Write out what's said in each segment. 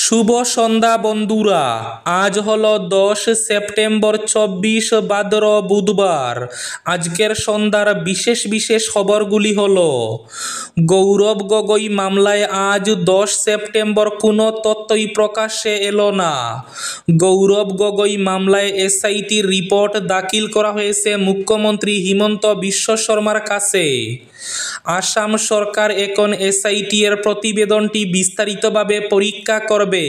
শুভ সন্ধ্যা বন্ধুরা, আজ হলো 10 সেপ্টেম্বর 24 ভাদ্র বুধবার। আজকের সন্ধ্যার বিশেষ বিশেষ খবরগুলি হলো: গৌরব গগৈ মামলায় আজ 10 সেপ্টেম্বর কোনো তথ্যই প্রকাশ্যে এলো না। গৌরব গগৈ মামলায় এসআইটির রিপোর্ট দাখিল করা হয়েছে মুখ্যমন্ত্রী হিমন্ত বিশ্ব শর্মার কাছে। আসাম সরকার এখন এসআইটি এর প্রতিবেদনটি বিস্তারিতভাবে পরীক্ষা করবে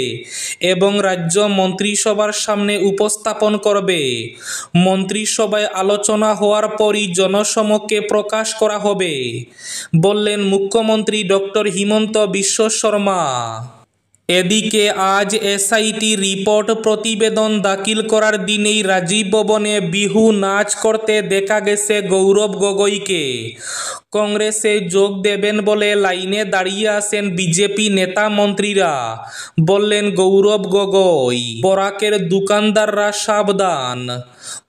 এবং রাজ্য মন্ত্রিসভার সামনে উপস্থাপন করবে। মন্ত্রিসভায় আলোচনা হওয়ার পরই জনসমক্ষে প্রকাশ করা হবে, বললেন মুখ্যমন্ত্রী ডক্টর হিমন্ত বিশ্ব শর্মা। এদিকে আজ এসআইটি রিপোর্ট প্রতিবেদন দাখিল করার দিনেই রাজীব ভবনে বিহু নাচ করতে দেখা গেছে গৌরব গগৈকে। কংগ্রেসে যোগ দেবেন বলে লাইনে দাঁড়িয়ে আছেন বিজেপি নেতা মন্ত্রীরা, বললেন গৌরব গগৈ। বরাকের দোকানদাররা সাবধান,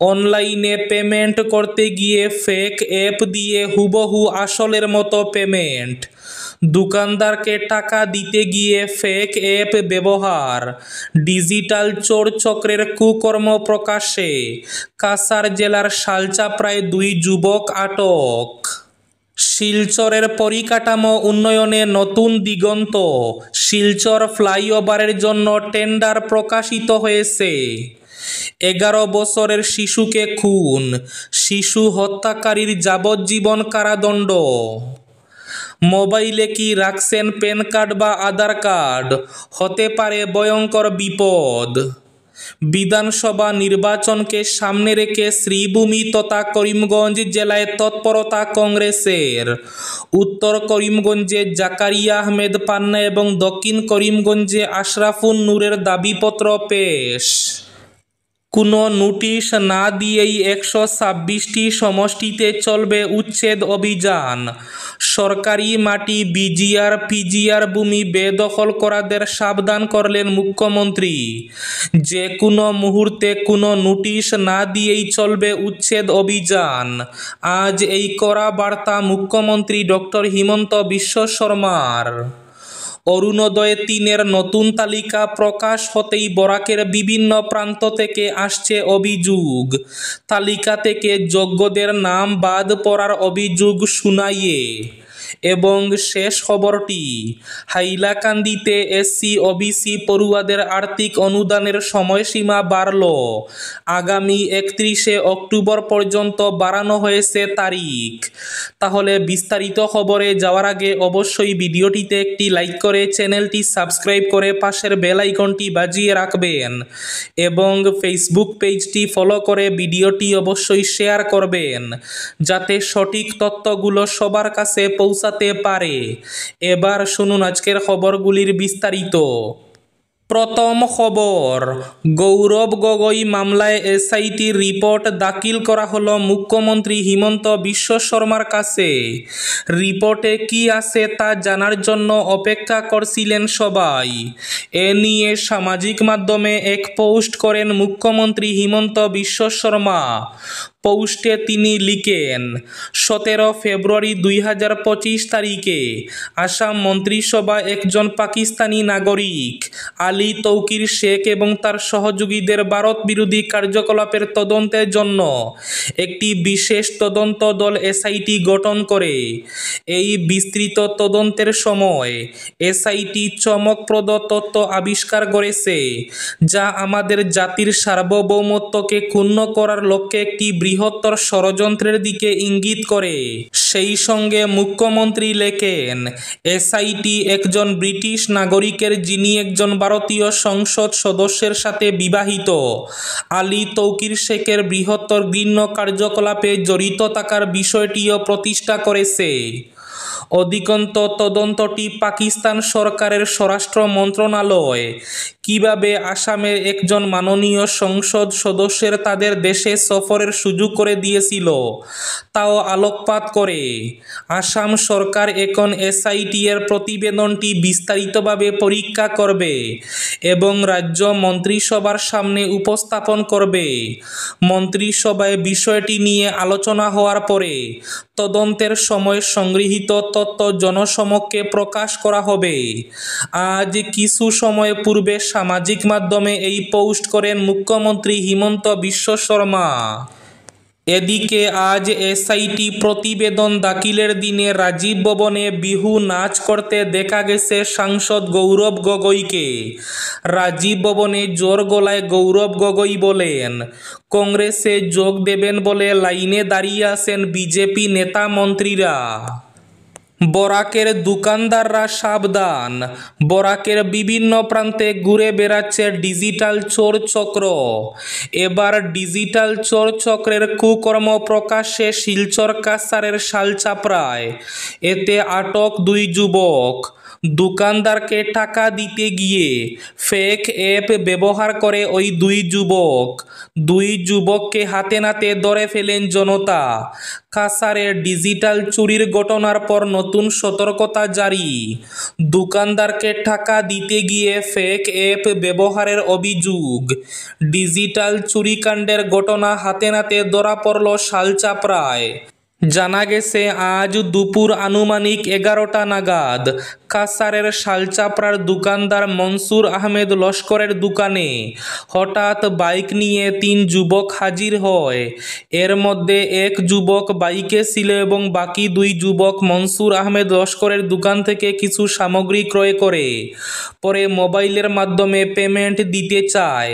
অনলাইনে পেমেন্ট করতে গিয়ে ফেক অ্যাপ দিয়ে হুবহু আসলের মতো পেমেন্ট। দোকানদারকে টাকা দিতে গিয়ে ফেক অ্যাপ ব্যবহার, ডিজিটাল চোর চক্রের কুকর্ম প্রকাশ্যে। কাছাড় জেলার শালচাপড়ায় 2 যুবক আটক। শিলচরের পরিকাঠামো উন্নয়নে নতুন দিগন্ত, শিলচর ফ্লাইওভারের জন্য টেন্ডার প্রকাশিত হয়েছে। 11 বছরের শিশুকে খুন, শিশু হত্যাকারীর যাবজ্জীবন কারাদণ্ড। মোবাইলে কি রাখছেন প্যান কার্ড বা আধার কার্ড, হতে পারে ভয়ঙ্কর বিপদ। বিধানসভা নির্বাচনকে সামনে রেখে শ্রীভূমি তথা করিমগঞ্জ জেলায় তৎপরতা কংগ্রেসের। উত্তর করিমগঞ্জে জাকারিয়া আহমেদ পান্না এবং দক্ষিণ করিমগঞ্জে আশরাফুন নূরের দাবিপত্র পেশ। কোনো নোটিশ না দিয়েই 126টি সমষ্টিতে চলবে উচ্ছেদ অভিযান। সরকারি মাটি বিজিআর পিজিআর ভূমি বেদখল করাদের সাবধান করলেন মুখ্যমন্ত্রী। যে কোনো মুহূর্তে কোনো নোটিশ না দিয়েই চলবে উচ্ছেদ অভিযান। আজ এই কড়া বার্তা মুখ্যমন্ত্রী ডক্টর হিমন্ত বিশ্ব শর্মার। অরুণোদয় 3-এর নতুন তালিকা প্রকাশ হতেই বরাকের বিভিন্ন প্রান্ত থেকে আসছে অভিযোগ। তালিকা থেকে যোগ্যদের নাম বাদ পড়ার অভিযোগ শুনাইয়ে। এবং শেষ খবরটি, হাইলাকান্দিতে এসসি ওবিসি পড়ুয়াদের আর্থিক অনুদানের সময়সীমা বাড়ল। আগামী 31শে অক্টোবর পর্যন্ত বাড়ানো হয়েছে তারিখ। তাহলে বিস্তারিত খবরে যাওয়ার আগে অবশ্যই ভিডিওটিতে একটি লাইক করে চ্যানেলটি সাবস্ক্রাইব করে পাশের বেল আইকনটি বাজিয়ে রাখবেন এবং ফেসবুক পেজটি ফলো করে ভিডিওটি অবশ্যই শেয়ার করবেন, যাতে সঠিক তথ্যগুলো সবার কাছে পৌঁছাতে পারে। এবার শুনুন আজকের খবরগুলির বিস্তারিত। প্রথম খবর, গৌরব গগৈ মামলায় এসআইটির রিপোর্ট দাখিল করা হলো মুখ্যমন্ত্রী হিমন্ত বিশ্ব শর্মার কাছে। রিপোর্টে কি আছে তা জানার জন্য অপেক্ষা করছিলেন সবাই। এ নিয়ে সামাজিক মাধ্যমে এক পোস্ট করেন মুখ্যমন্ত্রী হিমন্ত বিশ্ব শর্মা। পোস্টে তিনি লিখেন, 17 ফেব্রুয়ারি 2025 তারিখে আসাম মন্ত্রিসভা একজন পাকিস্তানি নাগরিক আলী তৌকির শেখ এবং তার সহযোগীদের ভারত বিরোধী কার্যকলাপের তদন্তের জন্য একটি বিশেষ তদন্ত দল এসআইটি গঠন করে। এই বিস্তৃত তদন্তের সময় এসআইটি চমকপ্রদ তথ্য আবিষ্কার করেছে, যা আমাদের জাতির সার্বভৌমত্বকে ক্ষুণ্ণ করার লক্ষ্যে একটি বৃহত্তর ষড়যন্ত্রের দিকে ইঙ্গিত করে। সেই সঙ্গে মুখ্যমন্ত্রী লেখেন, এসআইটি একজন ব্রিটিশ নাগরিকের, যিনি একজন ভারতীয় সংসদ সদস্যের সাথে বিবাহিত, আলী তৌকির শেখের বৃহত্তর ঘৃণ্য কার্যকলাপে জড়িত থাকার বিষয়টিও প্রতিষ্ঠা করেছে। অধিকন্ত তদন্তটি পাকিস্তান সরকারের স্বরাষ্ট্র মন্ত্রণালয় কিভাবে আসামের একজন মাননীয় সংসদ সদস্যের তাদের দেশে সফরের সুযোগ করে দিয়েছিল তাও আলোকপাত করে। আসাম সরকার এখন এসআইটি এর প্রতিবেদনটি বিস্তারিতভাবে পরীক্ষা করবে এবং রাজ্য মন্ত্রিসভার সামনে উপস্থাপন করবে। মন্ত্রিসভায় বিষয়টি নিয়ে আলোচনা হওয়ার পরে তদন্তের সময় সংগৃহীত তথ্য জনসমক্ষে প্রকাশ করা হবে। আজ কিছু সময় পূর্বে সামাজিক মাধ্যমে এই পোস্ট করেন মুখ্যমন্ত্রী হিমন্ত বিশ্ব শর্মা। এদিকে আজ এসআইটি প্রতিবেদন দাখিলের দিনে রাজীব ভবনে বিহু নাচ করতে দেখা গেছে সাংসদ গৌরব গগৈকে। রাজীব ভবনে জোর গলায় গৌরব গগৈ বলেন, কংগ্রেসে যোগ দেবেন বলে লাইনে দাঁড়িয়ে আছেন বিজেপি নেতা মন্ত্রীরা। বরাকের দোকানদাররা সাবধান, বরাকের বিভিন্ন প্রান্তে ঘুরে বেড়াচ্ছে ডিজিটাল চোর চক্র। এবার ডিজিটাল চোর চক্রের কুকর্ম প্রকাশ্যে শিলচর কাছাড়ের শালচাপড়ায়। এতে আটক 2 যুবক। দোকানদারকে টাকা দিতে গিয়ে ফেক অ্যাপ ব্যবহার করে ওই 2 যুবক। 2 যুবককে হাতে নাতে ধরে ফেলেন জনতা। কাছাড়ে ডিজিটাল চুরির ঘটনার পর নতুন সতর্কতা জারি। দোকানদারকে টাকা দিতে গিয়ে ফেক অ্যাপ ব্যবহারের অভিযোগ। ডিজিটাল চুরিকাণ্ডের ঘটনা হাতে নাতে ধরা পড়ল শালচাপড়ায়। জানা গেছে আজ দুপুর আনুমানিক 11টা নাগাদ কাছাড়ের শালচাপড়ার দোকানদার মনসুর আহমেদ লস্করের দোকানে হঠাৎ বাইক নিয়ে 3 যুবক হাজির হয়। এর মধ্যে এক যুবক বাইকে ছিল এবং বাকি 2 যুবক মনসুর আহমেদ লস্করের দোকান থেকে কিছু সামগ্রী ক্রয় করে পরে মোবাইলের মাধ্যমে পেমেন্ট দিতে চায়।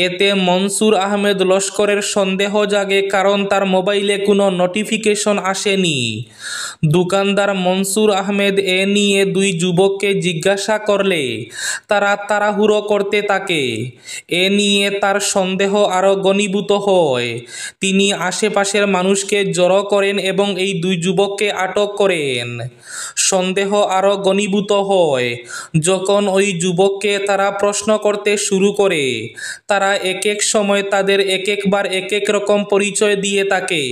এতে মনসুর আহমেদ লস্করের সন্দেহ জাগে, কারণ তার মোবাইলে কোনো নোটিফিকেশন আসেনি। দোকানদার মনসুর আহমেদ এ নিয়ে 2 যুবককে জিজ্ঞাসা করলে তারা তাড়াহুড়ো করতে থাকে। এ নিয়ে তার সন্দেহ আরও ঘনীভূত হয়। তিনি আশেপাশের মানুষকে জড়ো করেন এবং এই 2 যুবককে আটক করেন। সন্দেহ আরও ঘনীভূত হয় যখন ওই যুবককে তারা প্রশ্ন করতে শুরু করে। তারা এক এক সময় তাদের এক একবার এক এক রকম পরিচয় দিয়ে থাকে।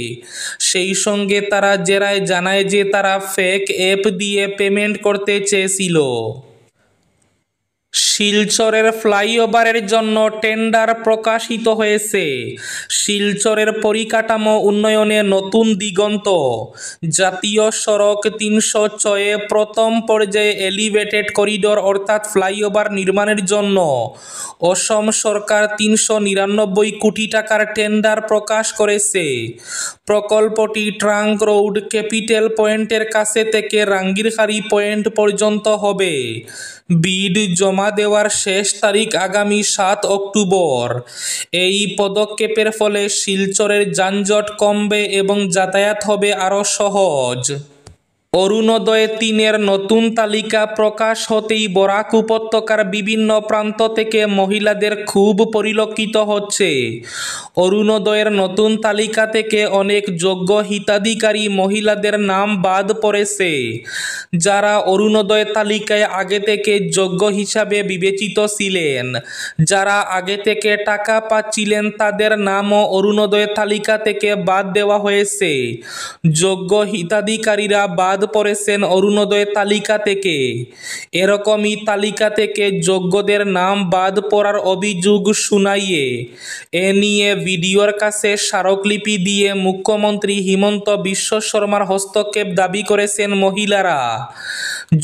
সেই সঙ্গে তারা জেরায় জানায় যে তারা ফেক অ্যাপ দিয়ে পেমেন্ট করতে চেয়েছিল। শিলচরের ফ্লাইওভারের জন্য টেন্ডার প্রকাশিত হয়েছে। শিলচরের পরিকাঠামো উন্নয়নে নতুন দিগন্ত। জাতীয় সড়ক 306-এ প্রথম পর্যায়ে এলিভেটেড করিডোর অর্থাৎ ফ্লাইওভার নির্মাণের জন্য অসম সরকার 399 কোটি টাকার টেন্ডার প্রকাশ করেছে। প্রকল্পটি ট্রাঙ্ক রোড ক্যাপিটাল পয়েন্টের কাছে থেকে রাঙ্গিরখাড়ি পয়েন্ট পর্যন্ত হবে। বিড জমা দেওয়ার শেষ তারিখ আগামী 7 অক্টোবর। এই পদক্ষেপের ফলে শিলচরের যানজট কমবে এবং যাতায়াত হবে আরও সহজ। অরুণোদয় 3-এর নতুন তালিকা প্রকাশ হতেই বরাক উপত্যকার বিভিন্ন প্রান্ত থেকে মহিলাদের ক্ষোভ পরিলক্ষিত হচ্ছে। অরুণোদয়ের নতুন তালিকা থেকে অনেক যোগ্য হিতাধিকারী মহিলাদের নাম বাদ পড়েছে। যারা অরুণোদয় তালিকায় আগে থেকে যোগ্য হিসাবে বিবেচিত ছিলেন, যারা আগে থেকে টাকা পাচ্ছিলেন, তাদের নামও অরুণোদয় তালিকা থেকে বাদ দেওয়া হয়েছে। যোগ্য হিতাধিকারীরা বাদ পড়েছেন অরুণোদয় তালিকা থেকে। এরকমই তালিকা থেকে যোগ্যদের নাম বাদ পড়ার অভিযোগ শুনাইয়ে এ নিয়ে ভিডিওর কাছে স্মারকলিপি দিয়ে মুখ্যমন্ত্রী হিমন্ত বিশ্ব শর্মার হস্তক্ষেপ দাবি করেছেন মহিলারা।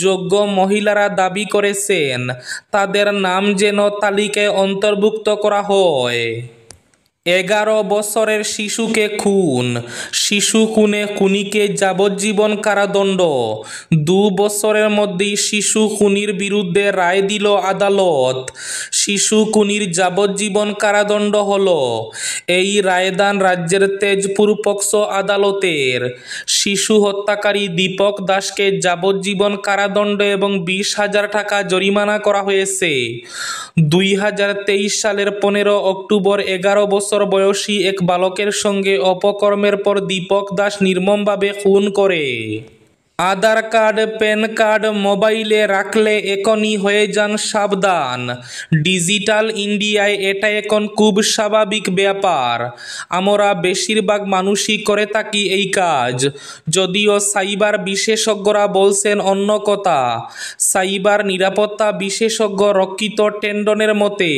যোগ্য মহিলারা দাবি করেছেন তাদের নাম যেন তালিকায় অন্তর্ভুক্ত করা হয়। 11 বছরের শিশুকে খুন, শিশু খুনে খুনিকে যাবজ্জীবন কারাদণ্ড। 2 বছরের মধ্যেই শিশু খুনির বিরুদ্ধে রায় দিল আদালত। শিশু খুনির যাবজ্জীবন কারাদণ্ড হল। এই রায়দান রাজ্যের তেজপুর পক্সো আদালতের। শিশু হত্যাকারী দীপক দাসকে যাবজ্জীবন কারাদণ্ড এবং 20,000 টাকা জরিমানা করা হয়েছে। 2023 সালের 15 অক্টোবর 11 বছর বয়সী এক বালকের সঙ্গে অপকর্মের পর দীপক দাস নির্মমভাবে খুন করে। আধার কার্ড প্যান কার্ড মোবাইলে রাখলে এখনই হয়ে যান সাবধান। ডিজিটাল ইন্ডিয়ায় এটা এখন খুব স্বাভাবিক ব্যাপার। আমরা বেশিরভাগ মানুষই করে থাকি এই কাজ, যদিও সাইবার বিশেষজ্ঞরা বলছেন অন্য কথা। সাইবার নিরাপত্তা বিশেষজ্ঞ রক্ষিত টেন্ডনের মতে,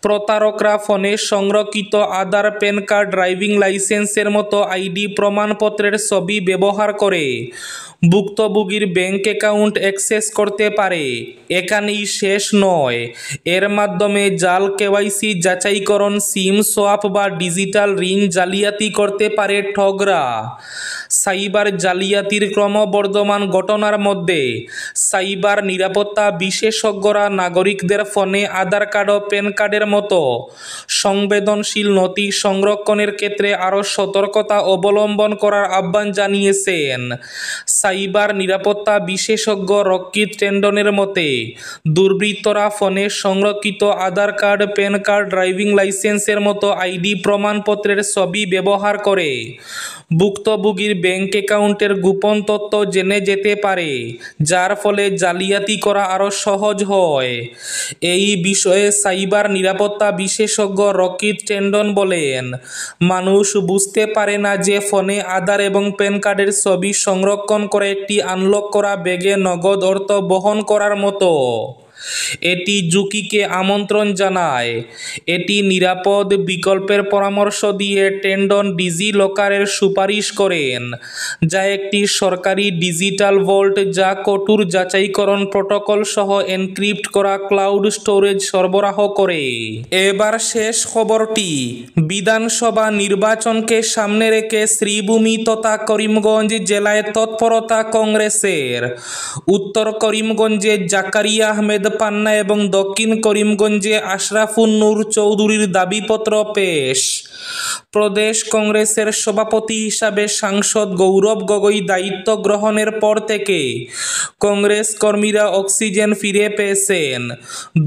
প্রতারকরা ফোনে সংরক্ষিত আধার, প্যান কার্ড, ড্রাইভিং লাইসেন্সের মতো আইডি প্রমাণপত্রের ছবি ব্যবহার করে ভুক্তভোগীর ব্যাংক অ্যাকাউন্ট অ্যাক্সেস করতে পারে। এখানেই শেষ নয়, এর মাধ্যমে জাল কেওয়াইসি যাচাইকরণ, সিম সোয়াপ বা ডিজিটাল ঋণ জালিয়াতি করতে পারে ঠগরা। সাইবার জালিয়াতির ক্রমবর্ধমান ঘটনার মধ্যে সাইবার নিরাপত্তা বিশেষজ্ঞরা নাগরিকদের ফোনে আধার কার্ড ও প্যান কার্ডের মতো সংবেদনশীল নথি সংরক্ষণের ক্ষেত্রে আরও সতর্কতা অবলম্বন করার আহ্বান জানিয়েছেন। সাইবার নিরাপত্তা বিশেষজ্ঞ রক্ষিত টেন্ডনের মতে, দুর্বৃত্তরা ফোনে সংরক্ষিত আধার কার্ড, প্যান কার্ড, ড্রাইভিং লাইসেন্সের মতো আইডি প্রমাণপত্রের ছবি ব্যবহার করে ভুক্তভোগীর ব্যাংক অ্যাকাউন্টের গোপন তথ্য জেনে যেতে পারে, যার ফলে জালিয়াতি করা আরও সহজ হয়। এই বিষয়ে সাইবার নিরাপত্তা বিশেষজ্ঞ রক্ষিত টেন্ডন বলেন, মানুষ বুঝতে পারে না যে ফোনে আধার এবং প্যান কার্ডের ছবি সংরক্ষণ করে একটি আনলক করা ব্যাগে নগদ অর্থ বহন করার মতো। এটি ঝুঁকিকে আমন্ত্রণ জানায়। এটি নিরাপদ বিকল্পের পরামর্শ দিয়ে টেন্ডন ডিজি লকারের সুপারিশ করেন, যা একটি সরকারি ডিজিটাল ভল্ট যা কঠোর যাচাইকরণ প্রোটোকল সহ এনক্রিপ্ট করা ক্লাউড স্টোরেজ সরবরাহ করে। এবার শেষ খবরটি। বিধানসভা নির্বাচনকে সামনে রেখে শ্রীভূমি তথা করিমগঞ্জ জেলায় তৎপরতা কংগ্রেসের। উত্তর করিমগঞ্জে জাকারিয়া আহমেদ পান্না এবং দক্ষিণ করিমগঞ্জে আশরাফুন নূর চৌধুরীর দাবিপত্র পেশ। প্রদেশ কংগ্রেসের সভাপতি হিসাবে সাংসদ গৌরব গগৈ দায়িত্ব গ্রহণের পর থেকে কংগ্রেস কর্মীরা অক্সিজেন ফিরে পেয়েছেন।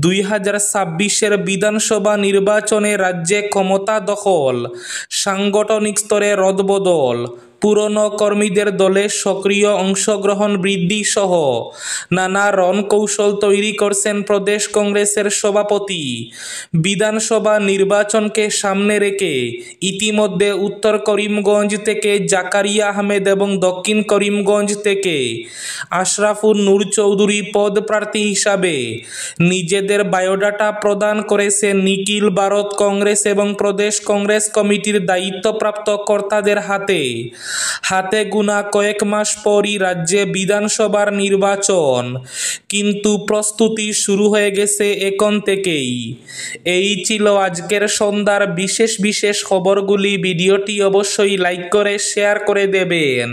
2026-এর বিধানসভা নির্বাচনে রাজ্যে ক্ষমতা দখল, সাংগঠনিক স্তরে রদবদল, পুরনো কর্মীদের দলে সক্রিয় অংশগ্রহণ বৃদ্ধি সহ নানা রণকৌশল তৈরি করছেন প্রদেশ কংগ্রেসের সভাপতি। বিধানসভা নির্বাচনকে সামনে রেখে ইতিমধ্যে উত্তর করিমগঞ্জ থেকে জাকারিয়া আহমেদ এবং দক্ষিণ করিমগঞ্জ থেকে আশরাফুন নূর চৌধুরী পদপ্রার্থী হিসাবে নিজেদের বায়োডাটা প্রদান করেছে নিখিল ভারত কংগ্রেস এবং প্রদেশ কংগ্রেস কমিটির দায়িত্বপ্রাপ্ত কর্তাদের হাতে। হাতে গোনা কয়েক মাস পরই রাজ্যে বিধানসভার নির্বাচন, কিন্তু প্রস্তুতি শুরু হয়ে গেছে এখন থেকেই। এই ছিল আজকের সন্ধ্যার বিশেষ খবরগুলি। ভিডিওটি অবশ্যই লাইক করে শেয়ার করে দেবেন।